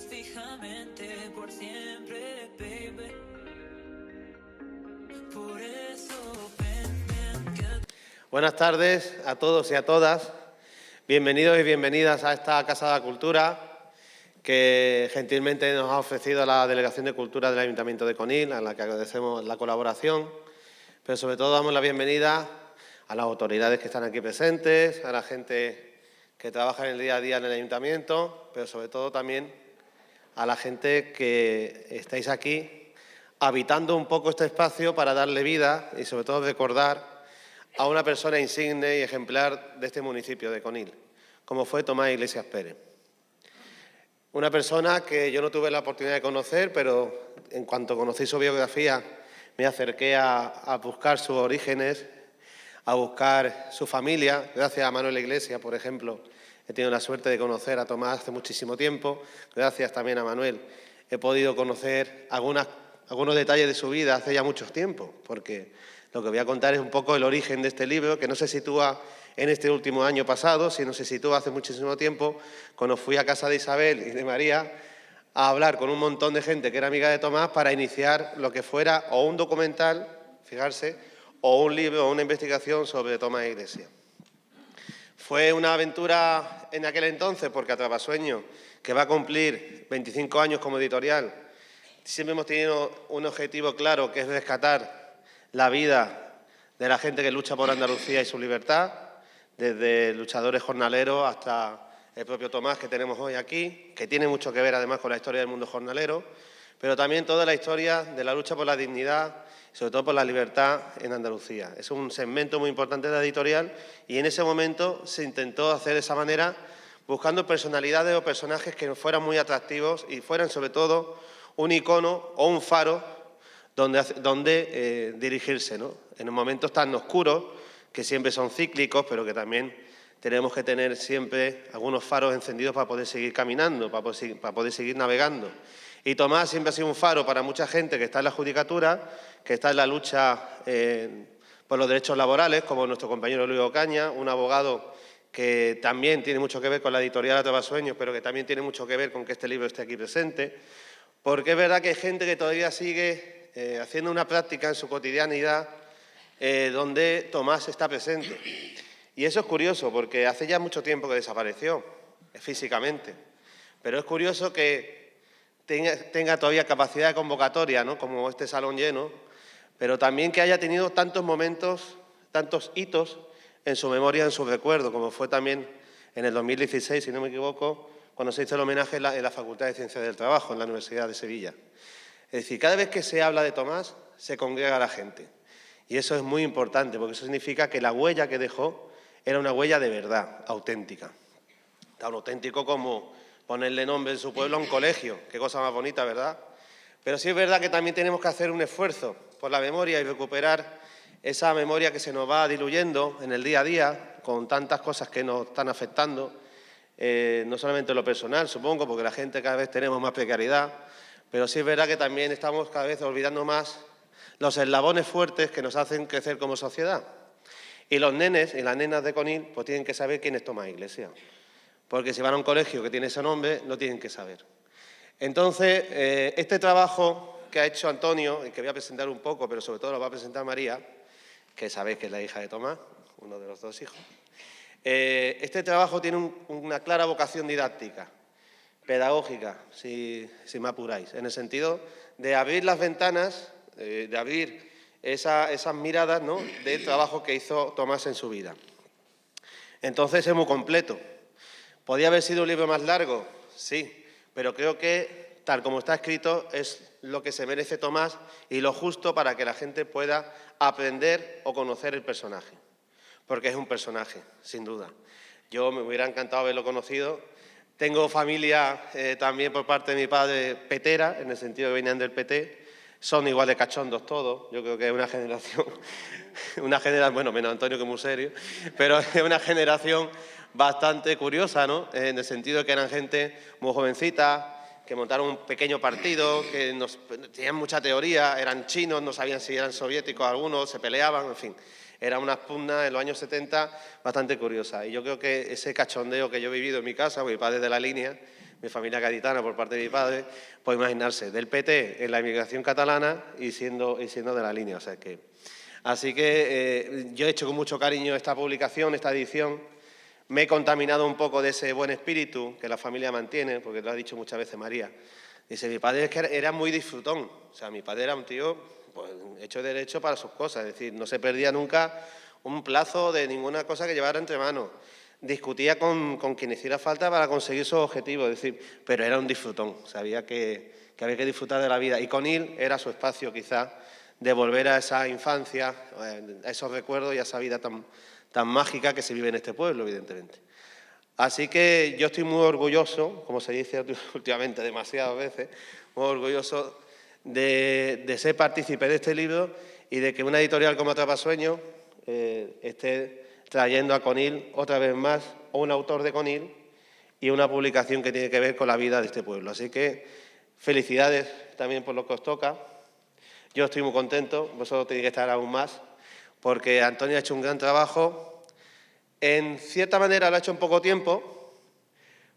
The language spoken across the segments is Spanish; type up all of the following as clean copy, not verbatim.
fijamente por siempre, baby. Por eso ven que... Buenas tardes a todos y a todas. Bienvenidos y bienvenidas a esta Casa de la Cultura que gentilmente nos ha ofrecido la Delegación de Cultura del Ayuntamiento de Conil, a la que agradecemos la colaboración, pero sobre todo damos la bienvenida a las autoridades que están aquí presentes, a la gente que trabaja en el día a día en el Ayuntamiento, pero sobre todo también a la gente que estáis aquí habitando un poco este espacio para darle vida y sobre todo recordar a una persona insigne y ejemplar de este municipio de Conil, como fue Tomás Iglesias Pérez. Una persona que yo no tuve la oportunidad de conocer, pero en cuanto conocí su biografía me acerqué a buscar sus orígenes, a buscar su familia. Gracias a Manuel Iglesias, por ejemplo, he tenido la suerte de conocer a Tomás hace muchísimo tiempo. Gracias también a Manuel he podido conocer algunos detalles de su vida hace ya mucho tiempo, porque lo que voy a contar es un poco el origen de este libro, que no se sitúa en este último año pasado, sino se sitúa hace muchísimo tiempo, cuando fui a casa de Isabel y de María a hablar con un montón de gente que era amiga de Tomás para iniciar lo que fuera o un documental, fijarse, o un libro o una investigación sobre Tomás Iglesias. Fue una aventura en aquel entonces, porque Atrapasueños, que va a cumplir 25 años como editorial, siempre hemos tenido un objetivo claro, que es rescatar la vida de la gente que lucha por Andalucía y su libertad, desde luchadores jornaleros hasta el propio Tomás que tenemos hoy aquí, que tiene mucho que ver además con la historia del mundo jornalero, pero también toda la historia de la lucha por la dignidad y sobre todo por la libertad en Andalucía. Es un segmento muy importante de la editorial y en ese momento se intentó hacer de esa manera buscando personalidades o personajes que fueran muy atractivos y fueran sobre todo un icono o un faro donde dirigirse, ¿no? En momentos tan oscuros, que siempre son cíclicos, pero que también tenemos que tener siempre algunos faros encendidos para poder seguir caminando, para poder seguir navegando. Y Tomás siempre ha sido un faro para mucha gente que está en la judicatura, que está en la lucha por los derechos laborales, como nuestro compañero Luis Ocaña, un abogado que también tiene mucho que ver con la editorial Atrapasueños, pero que también tiene mucho que ver con que este libro esté aquí presente, porque es verdad que hay gente que todavía sigue haciendo una práctica en su cotidianidad donde Tomás está presente. Y eso es curioso, porque hace ya mucho tiempo que desapareció físicamente, pero es curioso que tenga todavía capacidad de convocatoria, ¿no? Como este salón lleno, pero también que haya tenido tantos momentos, tantos hitos en su memoria, en su recuerdo, como fue también en el 2016, si no me equivoco, cuando se hizo el homenaje en la Facultad de Ciencias del Trabajo, en la Universidad de Sevilla. Es decir, cada vez que se habla de Tomás, se congrega la gente. Y eso es muy importante, porque eso significa que la huella que dejó era una huella de verdad, auténtica. Tan auténtico como ponerle nombre en su pueblo a un colegio. Qué cosa más bonita, ¿verdad? Pero sí es verdad que también tenemos que hacer un esfuerzo por la memoria y recuperar esa memoria que se nos va diluyendo en el día a día, con tantas cosas que nos están afectando, no solamente en lo personal, supongo, porque la gente cada vez tenemos más precariedad, pero sí es verdad que también estamos cada vez olvidando más los eslabones fuertes que nos hacen crecer como sociedad. Y los nenes y las nenas de Conil pues tienen que saber quién es Tomás Iglesias, porque si van a un colegio que tiene ese nombre, lo tienen que saber. Entonces, este trabajo que ha hecho Antonio, y que voy a presentar un poco, pero sobre todo lo va a presentar María, que sabéis que es la hija de Tomás, uno de los dos hijos, este trabajo tiene una clara vocación didáctica, pedagógica, si me apuráis, en el sentido de abrir las ventanas, de abrir esas miradas, ¿no?, del trabajo que hizo Tomás en su vida. Entonces es muy completo. ¿Podría haber sido un libro más largo? Sí, pero creo que, tal como está escrito, es lo que se merece Tomás y lo justo para que la gente pueda aprender o conocer el personaje, porque es un personaje, sin duda. Yo me hubiera encantado haberlo conocido. Tengo familia también por parte de mi padre petera, en el sentido que venían del PT. Son igual de cachondos todos. Yo creo que es una generación, bueno, menos Antonio, que es muy serio, pero es una generación bastante curiosa, ¿no? En el sentido de que eran gente muy jovencita, que montaron un pequeño partido, que tenían mucha teoría, eran chinos, no sabían si eran soviéticos algunos, se peleaban, en fin. Era una pugna en los años 70 bastante curiosa. Y yo creo que ese cachondeo que yo he vivido en mi casa, porque mi padre es de la línea, mi familia gaditana por parte de mi padre, pues imaginarse, del PT en la inmigración catalana y siendo de la línea. Así que yo he hecho con mucho cariño esta publicación, esta edición. Me he contaminado un poco de ese buen espíritu que la familia mantiene, porque lo ha dicho muchas veces María. Dice, mi padre es que era muy disfrutón. O sea, mi padre era un tío pues, hecho derecho para sus cosas. Es decir, no se perdía nunca un plazo de ninguna cosa que llevara entre manos. Discutía con quien hiciera falta para conseguir sus objetivos. Es decir, pero era un disfrutón. Sabía que había que disfrutar de la vida. Y con él era su espacio, quizás, de volver a esa infancia, a esos recuerdos y a esa vida tan mágica que se vive en este pueblo, evidentemente. Así que yo estoy muy orgulloso, como se dice últimamente demasiadas veces, muy orgulloso de ser partícipe de este libro y de que una editorial como Atrapasueños esté trayendo a Conil otra vez más, o un autor de Conil, y una publicación que tiene que ver con la vida de este pueblo. Así que felicidades también por lo que os toca. Yo estoy muy contento, vosotros tenéis que estar aún más, porque Antonio ha hecho un gran trabajo. En cierta manera lo ha hecho en poco tiempo,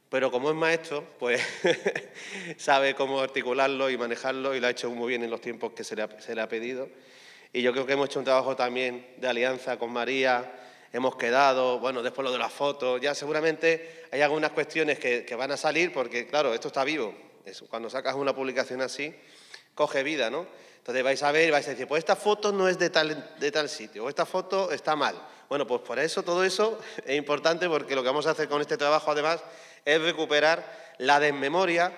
pero como es maestro, pues sabe cómo articularlo y manejarlo y lo ha hecho muy bien en los tiempos que se le ha pedido. Y yo creo que hemos hecho un trabajo también de alianza con María, hemos quedado, bueno, después lo de las fotos, ya seguramente hay algunas cuestiones que van a salir porque, claro, esto está vivo. Cuando sacas una publicación así, coge vida, ¿no? Entonces vais a ver y vais a decir, pues esta foto no es de tal sitio, o esta foto está mal. Bueno, pues por eso, todo eso es importante porque lo que vamos a hacer con este trabajo, además, es recuperar la desmemoria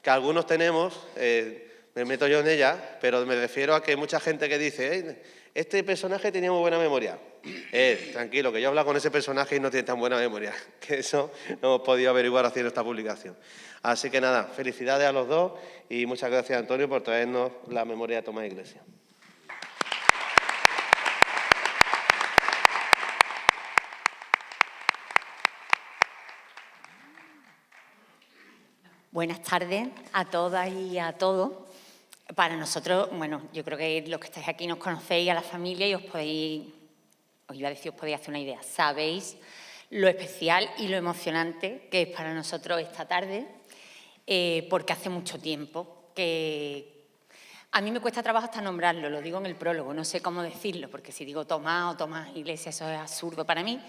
que algunos tenemos, me meto yo en ella, pero me refiero a que hay mucha gente que dice, este personaje tenía muy buena memoria. Tranquilo, que yo he hablado con ese personaje y no tiene tan buena memoria, que eso no hemos podido averiguar haciendo esta publicación. Así que nada, felicidades a los dos y muchas gracias, Antonio, por traernos la memoria de Tomás Iglesias. Buenas tardes a todas y a todos. Para nosotros, bueno, yo creo que los que estáis aquí nos conocéis a la familia y os podéis hacer una idea. Sabéis lo especial y lo emocionante que es para nosotros esta tarde, porque hace mucho tiempo que a mí me cuesta trabajo hasta nombrarlo, lo digo en el prólogo, no sé cómo decirlo, porque si digo Tomás o Tomás Iglesias, eso es absurdo para mí.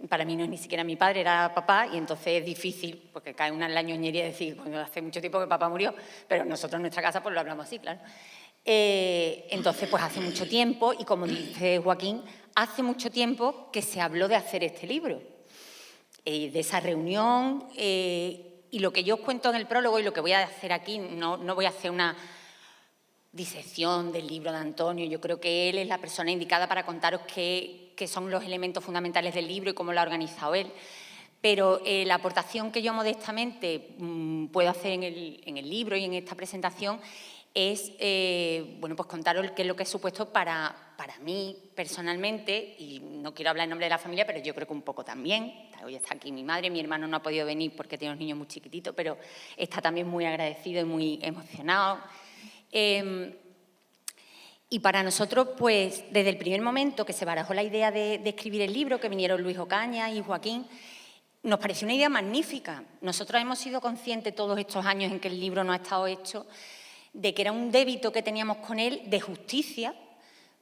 Para mí no es ni siquiera mi padre, era papá, y entonces es difícil, porque cae una en la ñoñería decir, bueno, hace mucho tiempo que papá murió, pero nosotros en nuestra casa pues lo hablamos así, claro. Entonces, pues hace mucho tiempo, y como dice Joaquín, hace mucho tiempo que se habló de hacer este libro, de esa reunión, y lo que yo os cuento en el prólogo y lo que voy a hacer aquí, no voy a hacer una disección del libro de Antonio. Yo creo que él es la persona indicada para contaros qué son los elementos fundamentales del libro y cómo lo ha organizado él. Pero la aportación que yo modestamente puedo hacer en el libro y en esta presentación es bueno, pues contaros qué es lo que ha supuesto para mí personalmente, y no quiero hablar en nombre de la familia, pero yo creo que un poco también. Hoy está aquí mi madre, mi hermano no ha podido venir porque tiene unos niños muy chiquititos, pero está también muy agradecido y muy emocionado. Y para nosotros, pues, desde el primer momento que se barajó la idea de escribir el libro, que vinieron Luis Ocaña y Joaquín, nos pareció una idea magnífica. Nosotros hemos sido conscientes todos estos años en que el libro no ha estado hecho, de que era un débito que teníamos con él de justicia,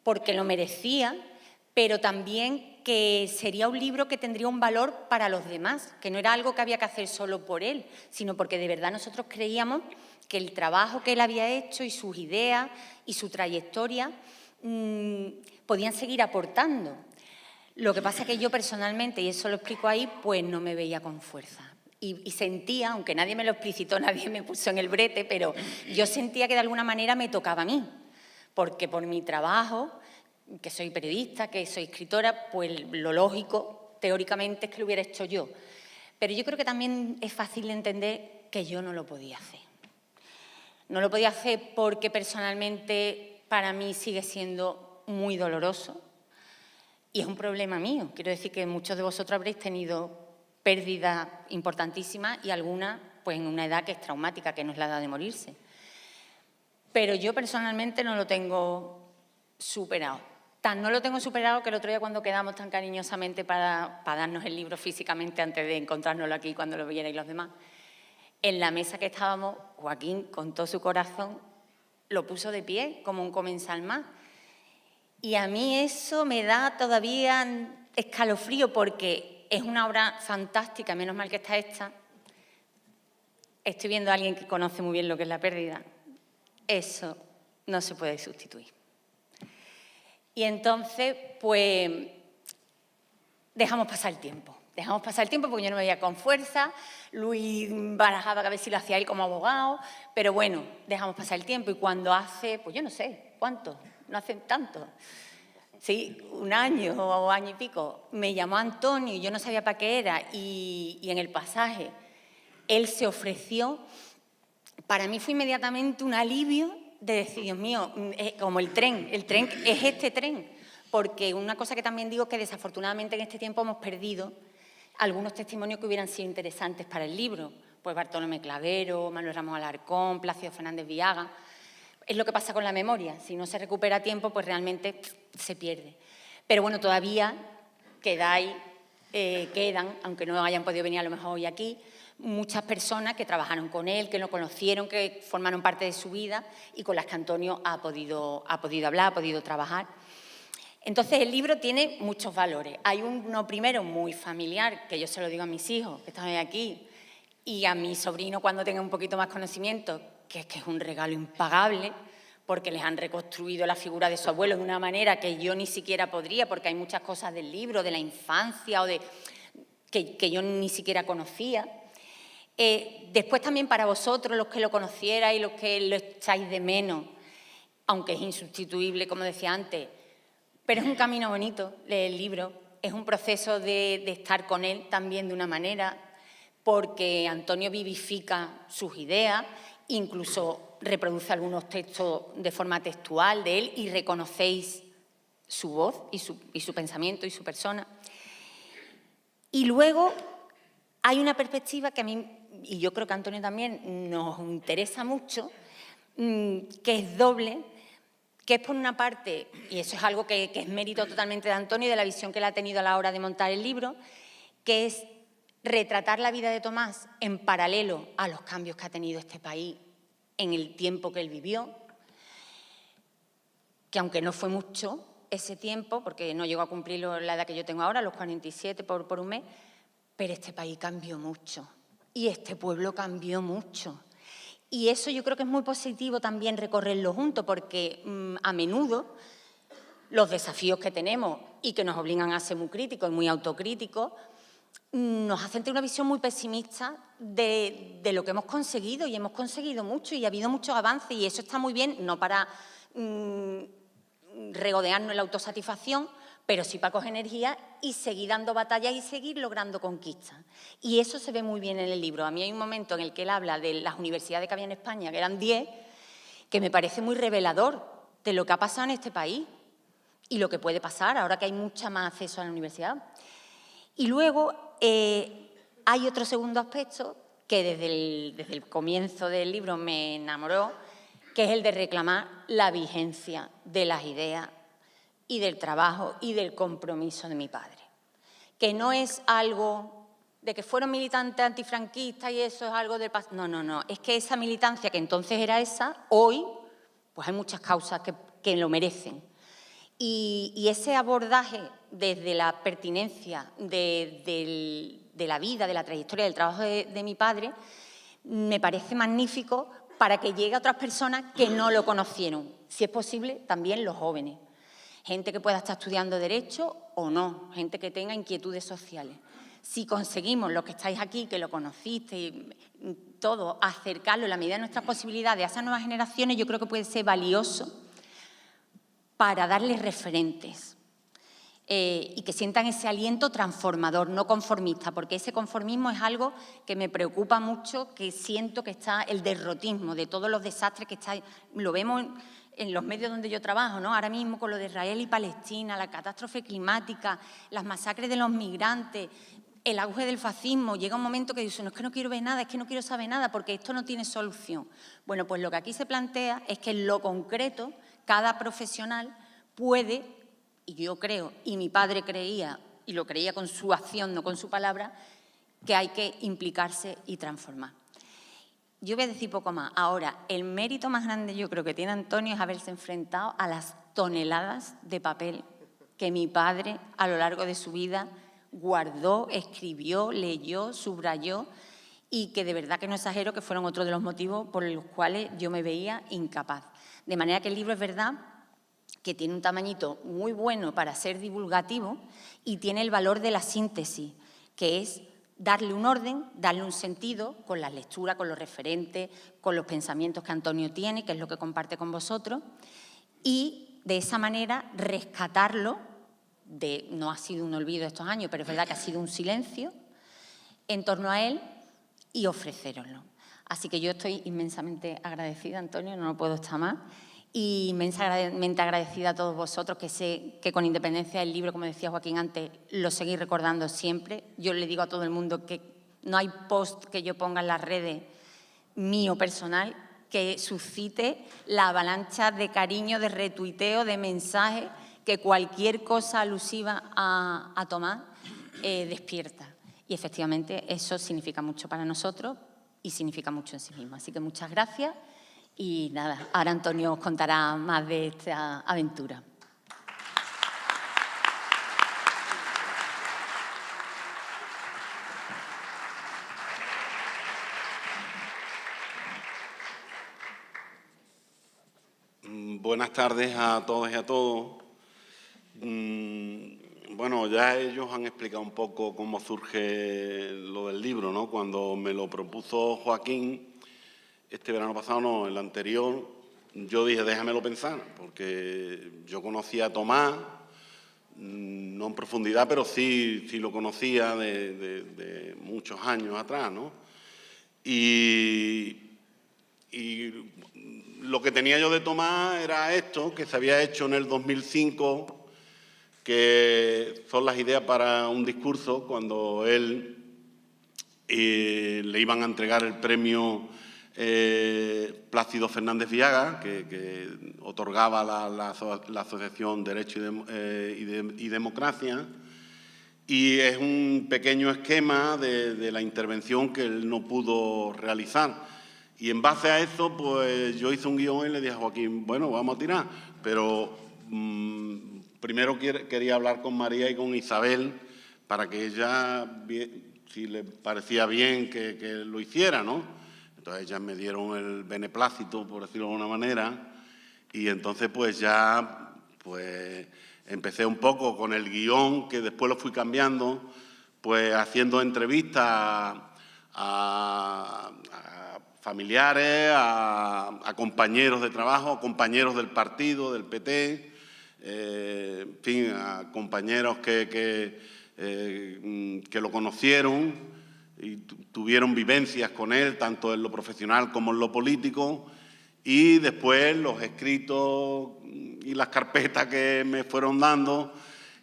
porque lo merecía, pero también que sería un libro que tendría un valor para los demás, que no era algo que había que hacer solo por él, sino porque de verdad nosotros creíamos que el trabajo que él había hecho y sus ideas y su trayectoria podían seguir aportando. Lo que pasa es que yo personalmente, y eso lo explico ahí, pues no me veía con fuerza. Y sentía, aunque nadie me lo explicitó, nadie me puso en el brete, pero yo sentía que de alguna manera me tocaba a mí, porque por mi trabajo, que soy periodista, que soy escritora, pues lo lógico, teóricamente, es que lo hubiera hecho yo. Pero yo creo que también es fácil de entender que yo no lo podía hacer. No lo podía hacer porque personalmente para mí sigue siendo muy doloroso y es un problema mío. Quiero decir que muchos de vosotros habréis tenido pérdidas importantísimas y algunas pues en una edad que es traumática, que no es la edad de morirse. Pero yo personalmente no lo tengo superado. Tan no lo tengo superado que el otro día cuando quedamos tan cariñosamente para darnos el libro físicamente antes de encontrárnoslo aquí cuando lo vierais los demás, en la mesa que estábamos, Joaquín, con todo su corazón, lo puso de pie como un comensal más. Y a mí eso me da todavía escalofrío porque es una obra fantástica, menos mal que está hecha. Estoy viendo a alguien que conoce muy bien lo que es la pérdida. Eso no se puede sustituir. Y entonces, pues, dejamos pasar el tiempo. Dejamos pasar el tiempo porque yo no me veía con fuerza. Luis barajaba que a ver si lo hacía él como abogado. Pero bueno, dejamos pasar el tiempo. Y cuando hace, pues yo no sé, ¿cuánto? No hace tanto. Sí, un año o año y pico. Me llamó Antonio y yo no sabía para qué era. Y en el pasaje, él se ofreció. Para mí fue inmediatamente un alivio de decir, Dios mío, como el tren es este tren. Porque una cosa que también digo es que desafortunadamente en este tiempo hemos perdido algunos testimonios que hubieran sido interesantes para el libro. Pues Bartolomé Clavero, Manuel Ramos Alarcón, Plácido Fernández Viaga. Es lo que pasa con la memoria. Si no se recupera a tiempo, pues realmente se pierde. Pero bueno, todavía quedan, aunque no hayan podido venir a lo mejor hoy aquí, muchas personas que trabajaron con él, que lo conocieron, que formaron parte de su vida y con las que Antonio ha podido hablar, ha podido trabajar. Entonces, el libro tiene muchos valores. Hay uno primero muy familiar, que yo se lo digo a mis hijos, que están aquí, y a mi sobrino cuando tenga un poquito más conocimiento, que es un regalo impagable, porque les han reconstruido la figura de su abuelo de una manera que yo ni siquiera podría, porque hay muchas cosas del libro, de la infancia, o que yo ni siquiera conocía. Después también para vosotros, los que lo conocierais y los que lo echáis de menos, aunque es insustituible, como decía antes, pero es un camino bonito leer el libro, es un proceso de estar con él también de una manera, porque Antonio vivifica sus ideas, incluso reproduce algunos textos de forma textual de él y reconocéis su voz y su pensamiento y su persona. Y luego hay una perspectiva que a mí, y yo creo que a Antonio también, nos interesa mucho, que es doble, que es por una parte, y eso es algo que es mérito totalmente de Antonio y de la visión que él ha tenido a la hora de montar el libro, que es retratar la vida de Tomás en paralelo a los cambios que ha tenido este país en el tiempo que él vivió, que aunque no fue mucho ese tiempo, porque no llegó a cumplir la edad que yo tengo ahora, los 47 por un mes, pero este país cambió mucho y este pueblo cambió mucho. Y eso yo creo que es muy positivo también recorrerlo juntos, porque a menudo los desafíos que tenemos y que nos obligan a ser muy críticos y muy autocríticos, nos hacen tener una visión muy pesimista de lo que hemos conseguido, y hemos conseguido mucho y ha habido muchos avances, y eso está muy bien, no para regodearnos en la autosatisfacción, pero sí para coger energía y seguir dando batallas y seguir logrando conquistas. Y eso se ve muy bien en el libro. A mí hay un momento en el que él habla de las universidades que había en España, que eran 10, que me parece muy revelador de lo que ha pasado en este país y lo que puede pasar ahora que hay mucha más acceso a la universidad. Y luego hay otro segundo aspecto que desde el comienzo del libro me enamoró, que es el de reclamar la vigencia de las ideas y del trabajo y del compromiso de mi padre. Que no es algo de que fueron militantes antifranquistas y eso es algo del pasado. No, no, no. Es que esa militancia que entonces era esa, hoy, pues hay muchas causas que lo merecen. Y ese abordaje desde la pertinencia de la vida, de la trayectoria, del trabajo de mi padre, me parece magnífico para que llegue a otras personas que no lo conocieron. Si es posible, también los jóvenes. Gente que pueda estar estudiando Derecho o no, gente que tenga inquietudes sociales. Si conseguimos, los que estáis aquí, que lo conocisteis, todo, acercarlo en la medida de nuestras posibilidades a esas nuevas generaciones, yo creo que puede ser valioso para darles referentes y que sientan ese aliento transformador, no conformista, porque ese conformismo es algo que me preocupa mucho, que siento que está el derrotismo de todos los desastres que está, lo vemos en los medios donde yo trabajo, ¿no? Ahora mismo con lo de Israel y Palestina, la catástrofe climática, las masacres de los migrantes, el auge del fascismo. Llega un momento que dice, no, es que no quiero ver nada, es que no quiero saber nada, porque esto no tiene solución. Bueno, pues lo que aquí se plantea es que en lo concreto cada profesional puede, y yo creo, y mi padre creía, y lo creía con su acción, no con su palabra, que hay que implicarse y transformar. yo voy a decir poco más. Ahora, el mérito más grande yo creo que tiene Antonio es haberse enfrentado a las toneladas de papel que mi padre a lo largo de su vida guardó, escribió, leyó, subrayó, y que de verdad que no exagero que fueron otros de los motivos por los cuales yo me veía incapaz. De manera que el libro es verdad que tiene un tamañito muy bueno para ser divulgativo y tiene el valor de la síntesis, que es darle un orden, darle un sentido con la lectura, con los referentes, con los pensamientos que Antonio tiene, que es lo que comparte con vosotros, y de esa manera rescatarlo, no ha sido un olvido estos años, pero es verdad que ha sido un silencio en torno a él, y ofrecéroslo. Así que yo estoy inmensamente agradecida, Antonio, no puedo estar más, y inmensamente agradecida a todos vosotros, que sé que con independencia del libro, como decía Joaquín antes, lo seguís recordando siempre. Yo le digo a todo el mundo que no hay post que yo ponga en las redes mío personal que suscite la avalancha de cariño, de retuiteo, de mensajes que cualquier cosa alusiva a Tomás despierta. Y efectivamente eso significa mucho para nosotros y significa mucho en sí mismo. Así que muchas gracias y nada, ahora Antonio os contará más de esta aventura. Buenas tardes a todos y a todos. Bueno, ya ellos han explicado un poco cómo surge lo del libro, ¿no? Cuando me lo propuso Joaquín, este verano pasado, no, el anterior, yo dije, déjamelo pensar, porque yo conocía a Tomás, no en profundidad, pero sí lo conocía de muchos años atrás, ¿no? Y lo que tenía yo de Tomás era esto, que se había hecho en el 2005, que son las ideas para un discurso, cuando él le iban a entregar el premio Plácido Fernández Villaga, que otorgaba la Asociación Derecho y Democracia, y es un pequeño esquema de la intervención que él no pudo realizar. Y en base a eso, pues yo hice un guión y le dije a Joaquín, bueno, vamos a tirar, pero primero quería hablar con María y con Isabel para que ella, si le parecía bien que lo hiciera, ¿no? Entonces ellas me dieron el beneplácito, por decirlo de alguna manera, y entonces pues ya pues empecé un poco con el guión, que después lo fui cambiando, pues haciendo entrevistas a familiares, a compañeros de trabajo, a compañeros del partido, del PT, en fin, a compañeros que lo conocieron y tuvieron vivencias con él, tanto en lo profesional como en lo político, y después los escritos y las carpetas que me fueron dando,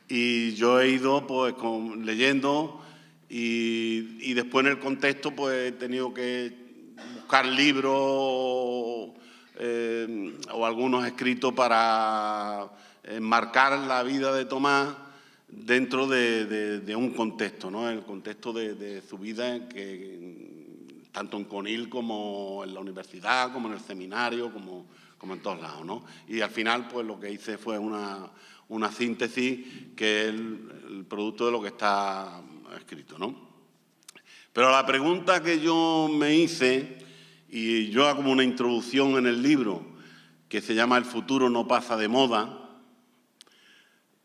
y yo he ido pues leyendo, y después en el contexto pues he tenido que buscar libros o algunos escritos para enmarcar la vida de Tomás dentro de un contexto, ¿no? El contexto de su vida, tanto en Conil como en la universidad, como en el seminario, como en todos lados, ¿no? Y al final, pues lo que hice fue una síntesis que es el producto de lo que está escrito, ¿no? Pero la pregunta que yo me hice, y yo hago una introducción en el libro que se llama El futuro no pasa de moda.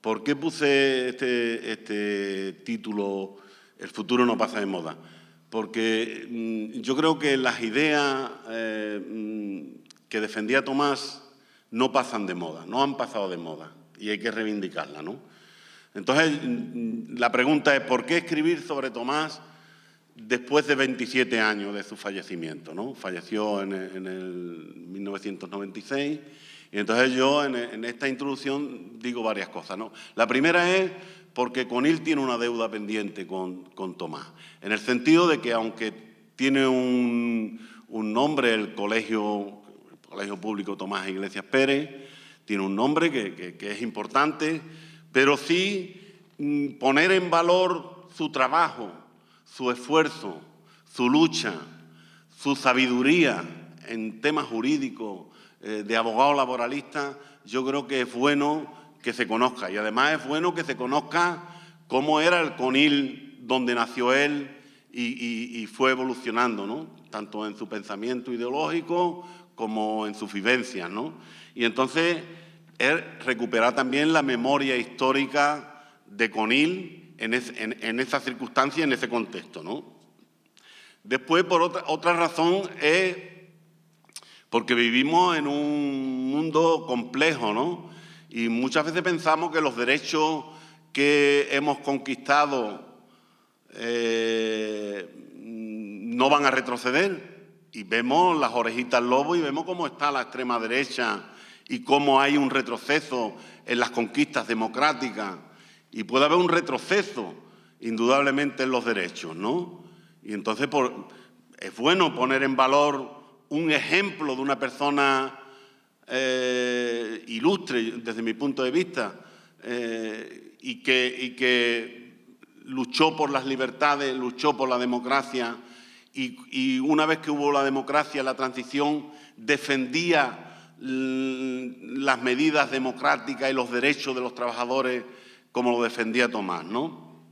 ¿Por qué puse este título, El futuro no pasa de moda? Porque yo creo que las ideas que defendía Tomás no pasan de moda, no han pasado de moda, y hay que reivindicarlas, ¿no? Entonces, la pregunta es, ¿por qué escribir sobre Tomás después de 27 años de su fallecimiento, ¿no? Falleció en el 1996, y entonces yo en esta introducción digo varias cosas, ¿no? La primera es porque Conil tiene una deuda pendiente con Tomás, en el sentido de que aunque tiene un nombre, el Colegio Público Tomás Iglesias Pérez, tiene un nombre que es importante, pero sí poner en valor su trabajo, su esfuerzo, su lucha, su sabiduría en temas jurídicos, de abogado laboralista, yo creo que es bueno que se conozca. Y además es bueno que se conozca cómo era el Conil donde nació él y fue evolucionando, ¿no? Tanto en su pensamiento ideológico como en sus vivencias, ¿no? Y entonces es recuperar también la memoria histórica de Conil en esa circunstancia, en ese contexto, ¿no? Después, por otra razón, es porque vivimos en un mundo complejo, ¿no? Y muchas veces pensamos que los derechos que hemos conquistado no van a retroceder. Y vemos las orejitas al lobo y vemos cómo está la extrema derecha y cómo hay un retroceso en las conquistas democráticas. Y puede haber un retroceso, indudablemente, en los derechos, ¿no? Y entonces es bueno poner en valor un ejemplo de una persona ilustre, desde mi punto de vista, y que luchó por las libertades, luchó por la democracia, y una vez que hubo la democracia, la transición, defendía las medidas democráticas y los derechos de los trabajadores como lo defendía Tomás, ¿no?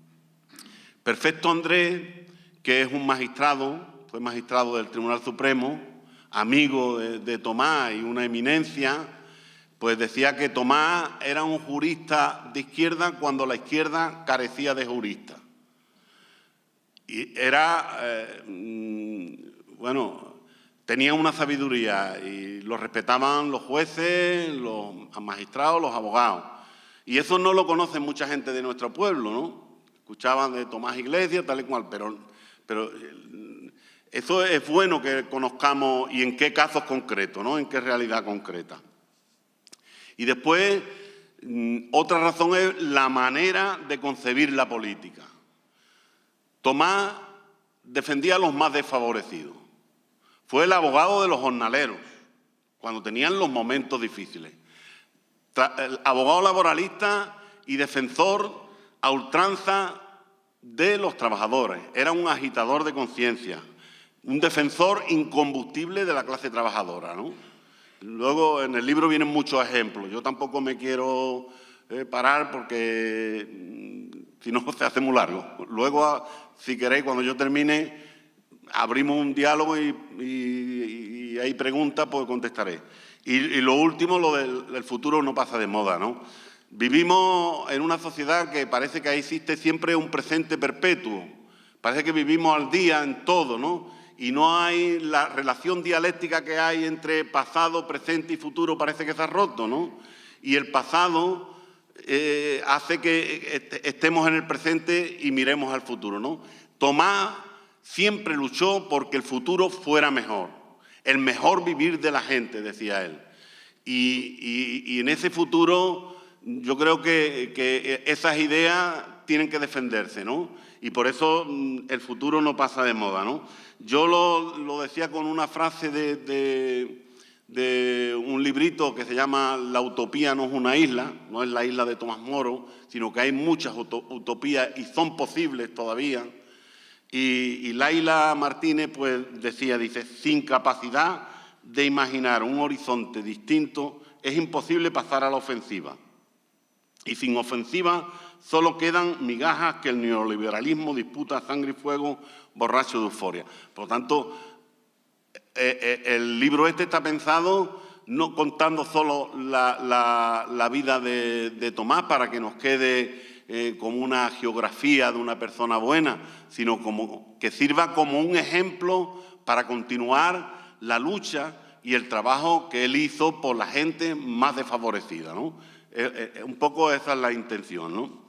Perfecto Andrés, que es un magistrado, fue magistrado del Tribunal Supremo, amigo de Tomás y una eminencia, pues decía que Tomás era un jurista de izquierda cuando la izquierda carecía de jurista. Y tenía una sabiduría y lo respetaban los jueces, los magistrados, los abogados. Y eso no lo conoce mucha gente de nuestro pueblo, ¿no? Escuchaban de Tomás Iglesias, tal y cual, pero eso es bueno que conozcamos y en qué casos concretos, ¿no? En qué realidad concreta. Y después, otra razón es la manera de concebir la política. Tomás defendía a los más desfavorecidos. Fue el abogado de los jornaleros, cuando tenían los momentos difíciles. El abogado laboralista y defensor a ultranza de los trabajadores. Era un agitador de conciencia, un defensor incombustible de la clase trabajadora, ¿no? Luego, en el libro vienen muchos ejemplos. Yo tampoco me quiero parar porque si no se hace muy largo. Luego, si queréis, cuando yo termine, abrimos un diálogo y hay preguntas, pues contestaré. Y lo último, lo del futuro no pasa de moda, ¿no? Vivimos en una sociedad que parece que existe siempre un presente perpetuo. Parece que vivimos al día en todo, ¿no? Y no hay la relación dialéctica que hay entre pasado, presente y futuro, parece que se ha roto, ¿no? Y el pasado hace que estemos en el presente y miremos al futuro, ¿no? Tomás siempre luchó porque el futuro fuera mejor, el mejor vivir de la gente, decía él. Y en ese futuro yo creo que esas ideas tienen que defenderse, ¿no? Y por eso el futuro no pasa de moda, ¿no? Yo lo decía con una frase de un librito que se llama La utopía no es una isla, no es la isla de Tomás Moro, sino que hay muchas utopías y son posibles todavía. Y Laila Martínez pues dice, sin capacidad de imaginar un horizonte distinto es imposible pasar a la ofensiva. Y sin ofensiva solo quedan migajas que el neoliberalismo disputa a sangre y fuego, borracho de euforia. Por lo tanto, el libro está pensado no contando solo la vida de Tomás para que nos quede como una geografía de una persona buena, sino como que sirva como un ejemplo para continuar la lucha y el trabajo que él hizo por la gente más desfavorecida, ¿no? Un poco esa es la intención, ¿no?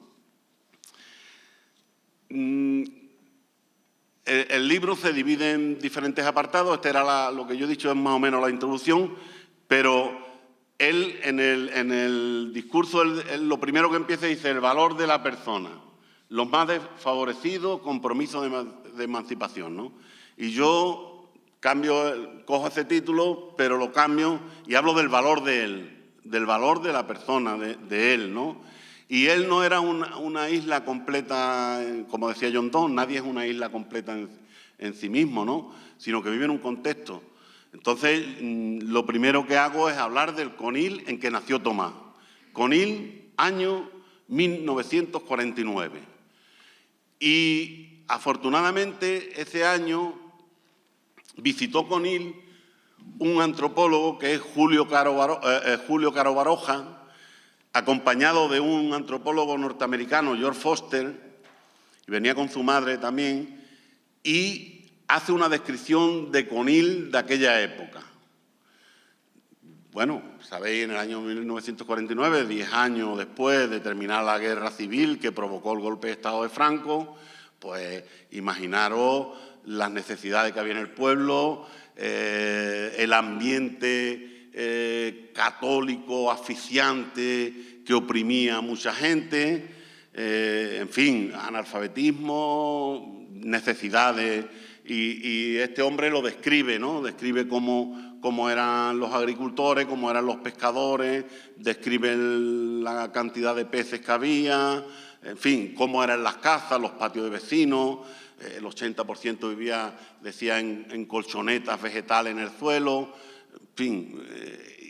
El libro se divide en diferentes apartados. Este era lo que yo he dicho, es más o menos la introducción, pero él en el discurso, lo primero que empieza dice el valor de la persona, los más desfavorecidos, compromiso de emancipación, ¿no? Y yo cojo ese título, pero lo cambio y hablo del valor de él, del valor de la persona, de él, ¿no? Y él no era una isla completa, como decía John Donne, nadie es una isla completa en sí mismo, ¿no? Sino que vive en un contexto. Entonces, lo primero que hago es hablar del Conil en que nació Tomás. Conil, año 1949. Y, afortunadamente, ese año visitó Conil un antropólogo que es Julio Caro Baroja, acompañado de un antropólogo norteamericano, George Foster, y venía con su madre también, y hace una descripción de Conil de aquella época. Bueno, sabéis, en el año 1949, 10 años después de terminar la guerra civil que provocó el golpe de Estado de Franco, pues imaginaros las necesidades que había en el pueblo, el ambiente católico asfixiante que oprimía a mucha gente, en fin, analfabetismo, necesidades. Y este hombre lo describe, ¿no? Describe cómo eran los agricultores, cómo eran los pescadores, describe la cantidad de peces que había, en fin, cómo eran las casas, los patios de vecinos. El 80% vivía, decía, en colchonetas vegetales en el suelo, en fin.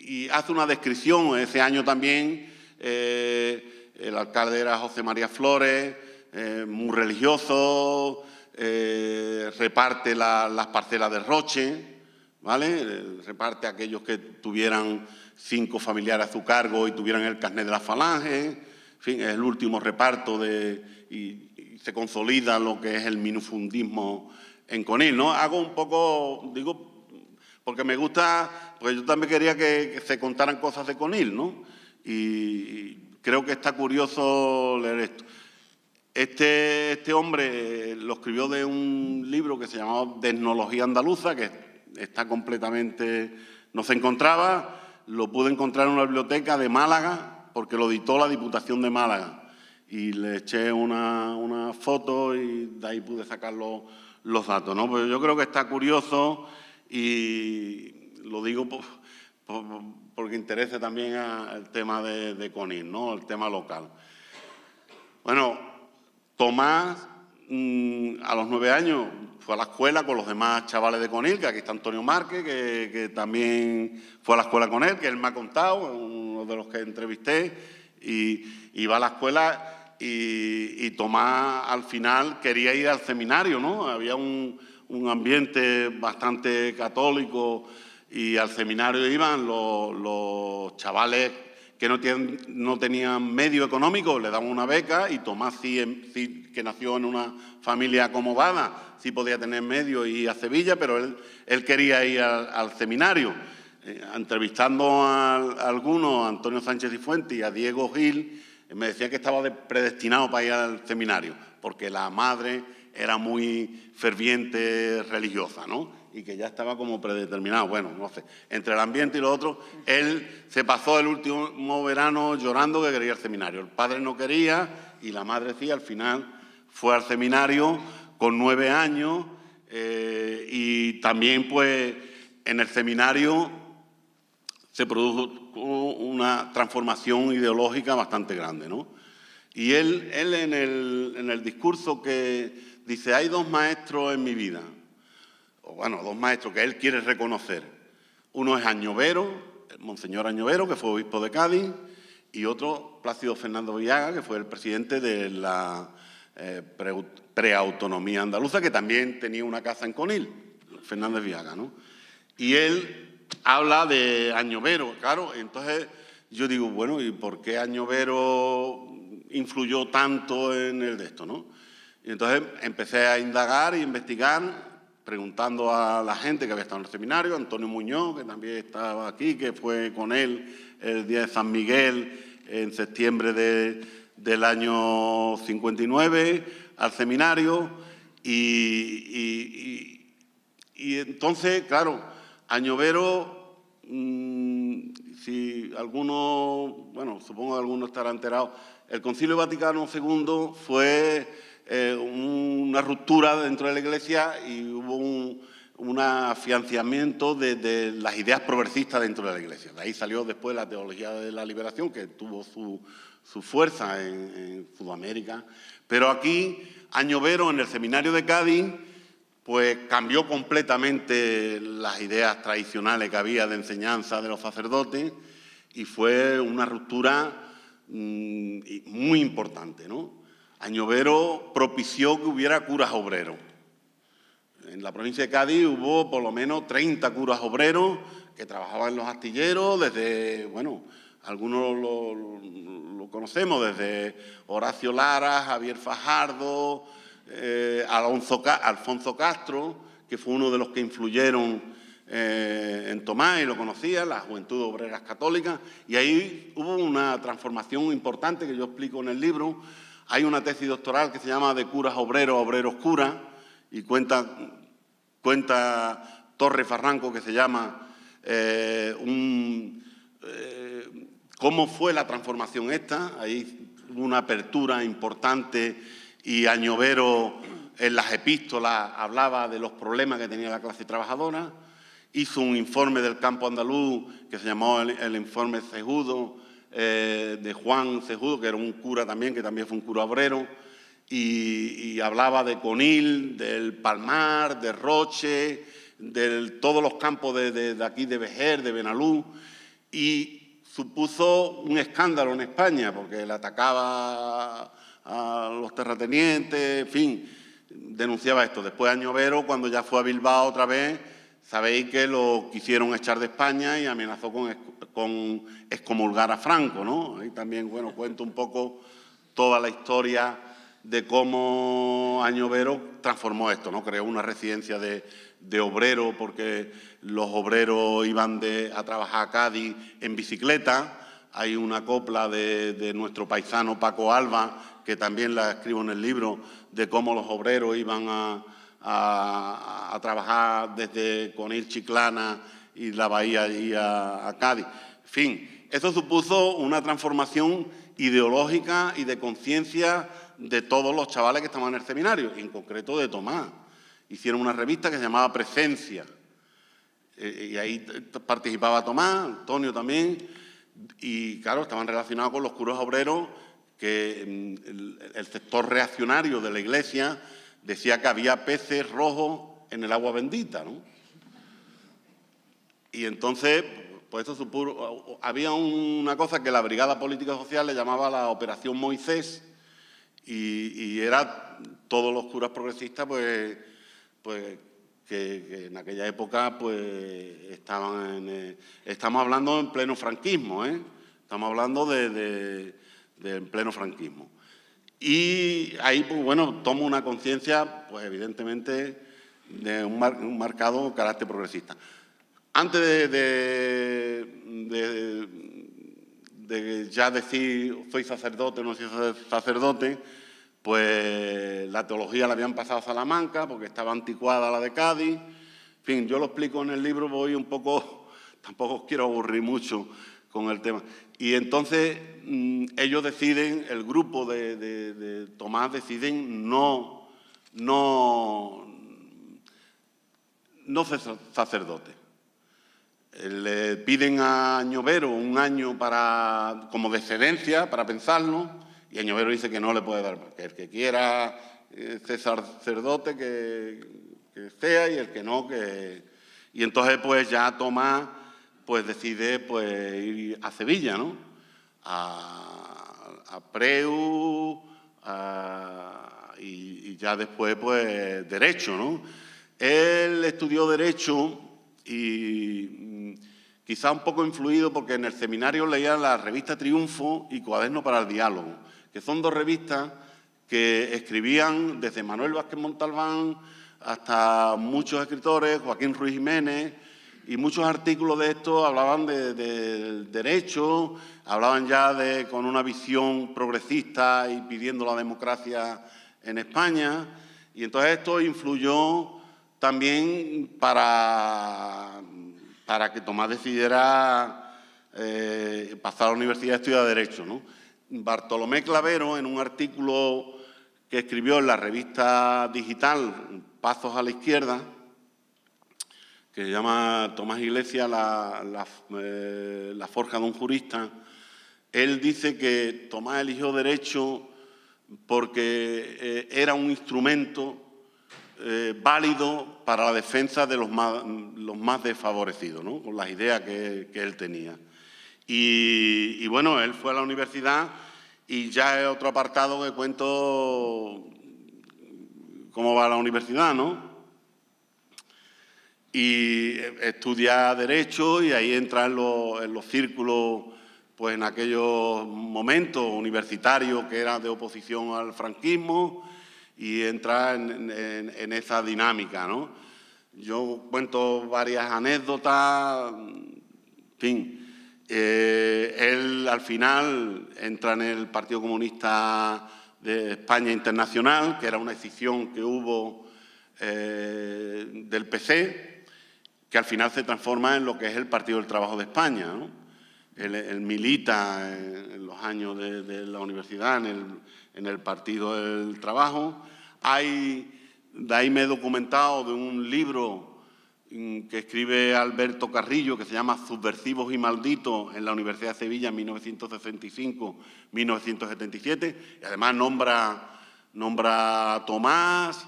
Y hace una descripción. Ese año también el alcalde era José María Flores, muy religioso, reparte las parcelas de Roche, ¿vale? Reparte a aquellos que tuvieran 5 familiares a su cargo y tuvieran el carnet de la Falange. En fin, es el último reparto y se consolida lo que es el minifundismo en Conil, ¿no? Hago un poco, digo, porque me gusta, porque yo también quería que se contaran cosas de Conil, ¿no? Y creo que está curioso leer esto. Este hombre lo escribió de un libro que se llamaba De Etnología Andaluza, que está completamente, no se encontraba, lo pude encontrar en una biblioteca de Málaga, porque lo editó la Diputación de Málaga. Y le eché una foto y de ahí pude sacar los datos, ¿no? Pero yo creo que está curioso y lo digo porque interese también el tema de Conil, ¿no? El tema local. Bueno, Tomás, a los 9 años, fue a la escuela con los demás chavales de Conil, que aquí está Antonio Márquez, que también fue a la escuela con él, que él me ha contado, uno de los que entrevisté, y va a la escuela. Y Tomás al final quería ir al seminario, ¿no? Había un ambiente bastante católico y al seminario iban los chavales que no tenían medio económico, le daban una beca, y Tomás sí, que nació en una familia acomodada, sí podía tener medio y ir a Sevilla, pero él quería ir al seminario. Entrevistando a algunos, a Antonio Sánchez Cifuentes y a Diego Gil, me decía que estaba predestinado para ir al seminario, porque la madre era muy ferviente religiosa, ¿no? Y que ya estaba como predeterminado. Bueno, no sé, entre el ambiente y lo otro, él se pasó el último verano llorando que quería ir al seminario. El padre no quería y la madre sí, al final fue al seminario con 9 años y también, pues, en el seminario se produjo una transformación ideológica bastante grande, ¿no? Y él en el discurso que dice, hay 2 maestros en mi vida, o bueno, 2 maestros que él quiere reconocer. Uno es Añovero, el Monseñor Añovero, que fue obispo de Cádiz, y otro, Plácido Fernández Villaga, que fue el presidente de la preautonomía andaluza, que también tenía una casa en Conil, Fernández Villaga, ¿no? Y él habla de Añovero, claro. Entonces yo digo, bueno, ¿y por qué Añovero influyó tanto en el de esto, no? Y entonces empecé a indagar e investigar, preguntando a la gente que había estado en el seminario, Antonio Muñoz, que también estaba aquí, que fue con él el día de San Miguel en septiembre del año 59 al seminario, y entonces, claro, Añovero, si alguno, bueno, supongo que alguno estará enterado, el Concilio Vaticano II fue una ruptura dentro de la Iglesia y hubo un afianzamiento de las ideas progresistas dentro de la Iglesia. De ahí salió después la teología de la liberación, que tuvo su fuerza en Sudamérica. Pero aquí, Añovero, en el seminario de Cádiz, pues cambió completamente las ideas tradicionales que había de enseñanza de los sacerdotes y fue una ruptura muy importante, ¿no? Añovero propició que hubiera curas obreros. En la provincia de Cádiz hubo por lo menos 30 curas obreros que trabajaban en los astilleros desde, bueno, algunos lo conocemos, desde Horacio Lara, Javier Fajardo, Alfonso Castro, que fue uno de los que influyeron en Tomás y lo conocía, la Juventud Obreras Católicas, y ahí hubo una transformación importante que yo explico en el libro. Hay una tesis doctoral que se llama De curas obreros, obreros curas, y cuenta Torre Farranco, que se llama cómo fue la transformación esta. Ahí hubo una apertura importante y Añovero en las epístolas hablaba de los problemas que tenía la clase trabajadora. Hizo un informe del campo andaluz que se llamó el informe Cejudo, de Juan Cejudo, que era un cura también, que también fue un cura obrero, y hablaba de Conil, del Palmar, de Roche, de todos los campos de aquí de Vejer, de Benalú, y supuso un escándalo en España, porque le atacaba a los terratenientes, en fin, denunciaba esto. Después Añovero, cuando ya fue a Bilbao otra vez, sabéis que lo quisieron echar de España y amenazó con excomulgar a Franco, ¿no? Ahí también, bueno, cuento un poco toda la historia de cómo Añovero transformó esto, ¿no? Creó una residencia de obreros, porque los obreros iban a trabajar a Cádiz en bicicleta. Hay una copla de nuestro paisano Paco Alba, que también la escribo en el libro, de cómo los obreros iban a trabajar desde Conil, Chiclana y la Bahía y a Cádiz. En fin, eso supuso una transformación ideológica y de conciencia de todos los chavales que estaban en el seminario, en concreto de Tomás. Hicieron una revista que se llamaba Presencia, y ahí participaba Tomás, Antonio también, y claro, estaban relacionados con los curas obreros, que el sector reaccionario de la Iglesia decía que había peces rojos en el agua bendita, ¿no? Y entonces, pues eso supuso, había una cosa que la Brigada Política Social le llamaba la Operación Moisés, y era todos los curas progresistas, pues que en aquella época pues estamos hablando en pleno franquismo, ¿eh? Estamos hablando de pleno franquismo. Y ahí, pues bueno, tomo una conciencia, pues evidentemente, de un marcado carácter progresista. Antes de ya decir soy sacerdote o no soy sacerdote, pues la teología la habían pasado a Salamanca porque estaba anticuada la de Cádiz. En fin, yo lo explico en el libro, voy un poco, tampoco os quiero aburrir mucho con el tema. Y entonces ellos deciden, el grupo de Tomás deciden no ser sacerdote. Le piden a Añovero un año como de excedencia para pensarlo, y Añovero dice que no le puede dar, que el que quiera ser sacerdote que sea, y el que no, que... Y entonces pues ya Tomás pues decide pues ir a Sevilla, ¿no? A Preu, y ya después pues Derecho, ¿no? Él estudió Derecho y quizá un poco influido porque en el seminario leía la revista Triunfo y Cuaderno para el Diálogo, que son dos revistas que escribían desde Manuel Vázquez Montalbán hasta muchos escritores, Joaquín Ruiz Jiménez, y muchos artículos de esto hablaban del derecho, hablaban ya con una visión progresista y pidiendo la democracia en España, y entonces esto influyó también para que Tomás decidiera pasar a la universidad a estudiar Derecho, ¿no? Bartolomé Clavero, en un artículo que escribió en la revista digital Pasos a la Izquierda, que se llama Tomás Iglesias, la forja de un jurista, él dice que Tomás eligió Derecho porque era un instrumento válido para la defensa de los más desfavorecidos, ¿no? Con las ideas que él tenía. Y bueno, él fue a la universidad y ya es otro apartado que cuento cómo va a la universidad, ¿no? Y estudia Derecho y ahí entra en los círculos, pues en aquellos momentos universitarios que eran de oposición al franquismo, y entra en esa dinámica, ¿no? Yo cuento varias anécdotas, en fin. Él al final entra en el Partido Comunista de España Internacional, que era una escisión que hubo del PC, que al final se transforma en lo que es el Partido del Trabajo de España, ¿no? Él milita en los años de la universidad en el Partido del Trabajo. De ahí me he documentado de un libro que escribe Alberto Carrillo, que se llama Subversivos y Malditos, en la Universidad de Sevilla en 1965-1977, y además nombra a Tomás